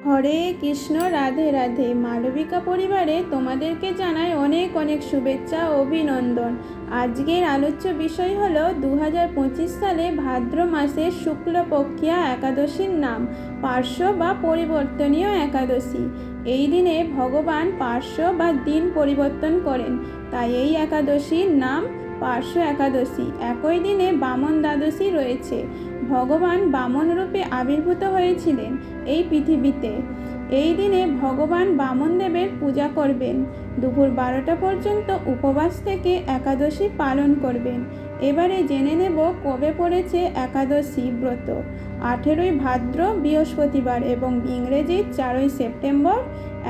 হরে কৃষ্ণ, রাধে রাধে। মালবিকা পরিবারে তোমাদেরকে জানাই অনেক অনেক শুভেচ্ছা ও অভিনন্দন। আজকের আলোচ্য বিষয় হলো 2025 সালে ভাদ্র মাসের শুক্লপক্ষিয়া একাদশীর নাম পার্শ্ব বা পরিবর্তনীয় একাদশী। এই দিনে ভগবান পার্শ্ব বা দিন পরিবর্তন করেন, তাই এই একাদশীর নাম পার্শ্ব একাদশী। একই দিনে বামন দ্বাদশী রয়েছে। ভগবান বামন রূপে আবির্ভূত হয়েছিলেন এই পৃথিবীতে। এই দিনে ভগবান বামন দেবের পূজা করবেন। দুপুর 12টা পর্যন্ত উপবাস থেকে একাদশী পালন করবেন। এবারে জেনে নেব কবে পড়েছে একাদশী ব্রত। 18ই ভাদ্র বৃহস্পতিবার এবং ইংরেজি 4ই সেপ্টেম্বর।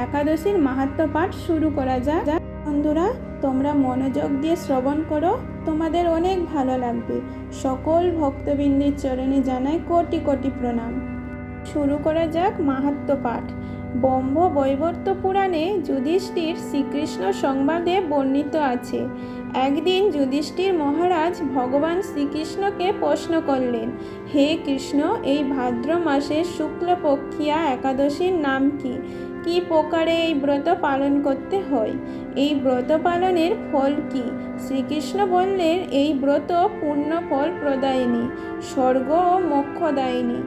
একাদশীর মাহাত্ম্য পাঠ শুরু করা যাক। বন্ধুরা, তোমরা মনোযোগ দিয়ে শ্রবণ করো, তোমাদের অনেক ভালো লাগবে। সকল ভক্তবৃন্দের চরণে জানাই কোটি কোটি প্রণাম। শুরু করা যাক মাহাত্ম্য পাঠ। ব্রহ্ম বৈবর্ত পুরাণে যুধিষ্ঠির শ্রীকৃষ্ণ সংবাদে বর্ণিত আছে। একদিন যুধিষ্ঠির মহারাজ ভগবান শ্রীকৃষ্ণকে প্রশ্ন করলেন, হে কৃষ্ণ, এই ভাদ্র মাসের শুক্লপক্ষিয়া একাদশীর নাম কি? কি প্রকারে এই ব্রত পালন করতে হয়? এই ব্রত পালনের ফল কি? শ্রীকৃষ্ণ বললেন, এই ব্রত পূর্ণ ফল প্রদায়িনী, স্বর্গ ও মোক্ষদায়িনী।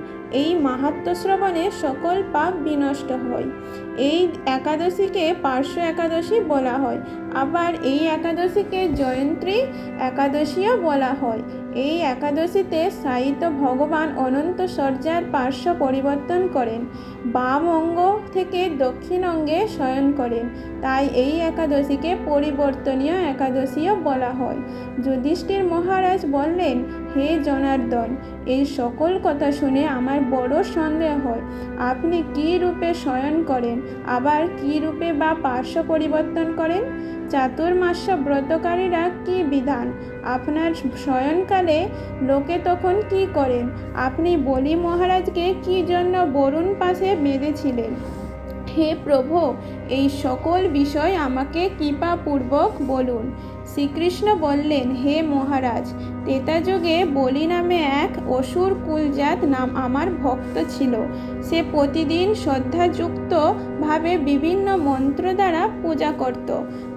এই মাহাত্ম্য শ্রবণে সকল পাপ বিনষ্ট হয়। এই একাদশীকে পার্শ্ব একাদশী বলা হয়। আবার এই একাদশীকে জয়ন্ত্রী একাদশীও বলা হয়। এই একাদশীতে সায়িত ভগবান অনন্ত সজ্জার পার্শ্ব পরিবর্তন করেন, বাম অঙ্গ থেকে দক্ষিণ অঙ্গে শয়ন করেন। তাই এই একাদশীকে পরিবর্তনীয় একাদশীও বলা হয়। যুধিষ্ঠির মহারাজ বললেন, হে জনার্দন, এই সকল কথা শুনে আমার বড় সন্দেহ হয়। আপনি কী রূপে শয়ন করেন, আবার কী রূপে বা পার্শ্ব পরিবর্তন করেন? চাতুর্মাস্য ব্রতকারীরা কি বিধান? আপনার শয়নকালে লোকে তখন কি করেন? আপনি বলি মহারাজকে কি জন্য বরুণ পাশে বেঁধেছিলেন? হে প্রভু, এই সকল বিষয় আমাকে কৃপাপূর্বক বলুন। শ্রীকৃষ্ণ বললেন, হে মহারাজ, ত্রেতাযুগে বলি নামে এক অসুর কুলজাত নাম আমার ভক্ত ছিল। সে প্রতিদিন শ্রদ্ধাযুক্ত ভাবে বিভিন্ন মন্ত্র দ্বারা পূজা করত।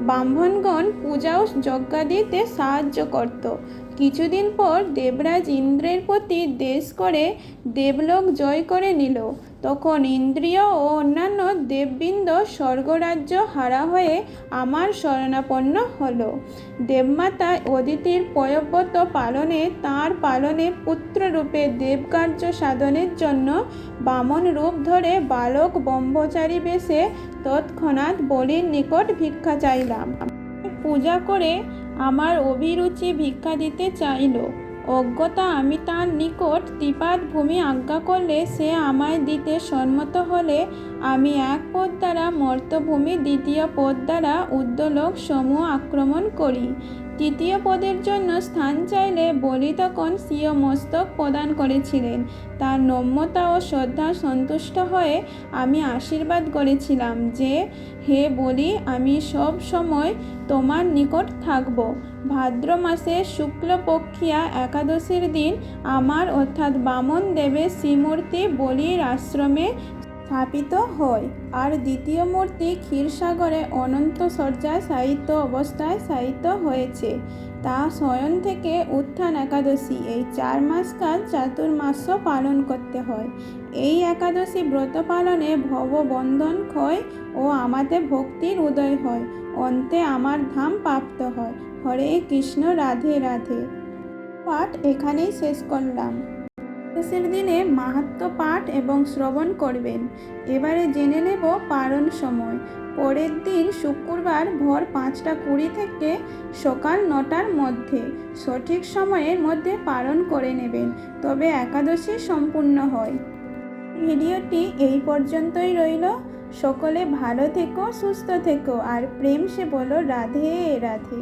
ব্রাহ্মণগণ পূজা ও যজ্ঞাদিতে সাহায্য করত। কিছুদিন পর দেবরাজ ইন্দ্রের প্রতি দ্বেষ করে দেবলোক জয় করে নিল। তখন ইন্দ্রিয় ও অন্যান্য দেববৃন্দ স্বর্গরাজ্য হারা হয়ে আমার শরণাপন্ন হল। দেবমাতা অদিতির পয়ব্রত পালনে তাঁর পালনে পুত্ররূপে দেবকার্য সাধনের জন্য বামন রূপ ধরে বালক ব্রহ্মচারী বেশে তৎক্ষণাৎ বলির নিকট ভিক্ষা চাইলাম। পূজা করে আমার অভিরুচি ভিক্ষা দিতে চাইল। অজ্ঞতা আমি তার নিকট ত্রিপাদ ভূমি আজ্ঞা করলে সে আমায় দিতে সম্মত হলে আমি এক পদ দ্বারা মর্তভূমি, দ্বিতীয় পদ দ্বারা ঊর্ধ্বলোক সমূহ আক্রমণ করি। তৃতীয় পদের জন্য স্থান চাইলে বলি তখন স্বীয় মস্তক প্রদান করেছিলেন। তার নম্রতা ও শ্রদ্ধা সন্তুষ্ট হয়ে আমি আশীর্বাদ করেছিলাম যে, হে বলি, আমি সব সময় তোমার নিকট থাকব। ভাদ্র মাসে শুক্লপক্ষিয়া একাদশীর দিন আমার অর্থাৎ বামন দেবের শ্রীমূর্তি বলির আশ্রমে স্থাপিত হয়, আর দ্বিতীয় মূর্তি ক্ষীরসাগরে অনন্ত সজ্জায় শায়িত অবস্থায় শায়িত হয়েছে। তা শয়ন থেকে উত্থান একাদশী, এই 4 মাসকাল চাতুর্মাস্য পালন করতে হয়। এই একাদশী ব্রত পালনে ভববন্ধন ক্ষয় ও আমাদের ভক্তির উদয় হয়, অন্তে আমার ধাম প্রাপ্ত হয়। হরে কৃষ্ণ, রাধে রাধে। পাঠ এখানেই শেষ করলাম। একাদশীর দিনে মাহাত্ম্য পাঠ এবং শ্রবণ করবেন। এবারে জেনে নেব পালন সময়। পরের দিন শুক্রবার ভোর 5:20 থেকে সকাল 9টার মধ্যে সঠিক সময়ের মধ্যে পালন করে নেবেন, তবে একাদশী সম্পূর্ণ হয়। ভিডিওটি এই পর্যন্তই রইল। সকলে ভালো থেকো, সুস্থ থেকো, আর প্রেম সে বলো রাধে রাধে।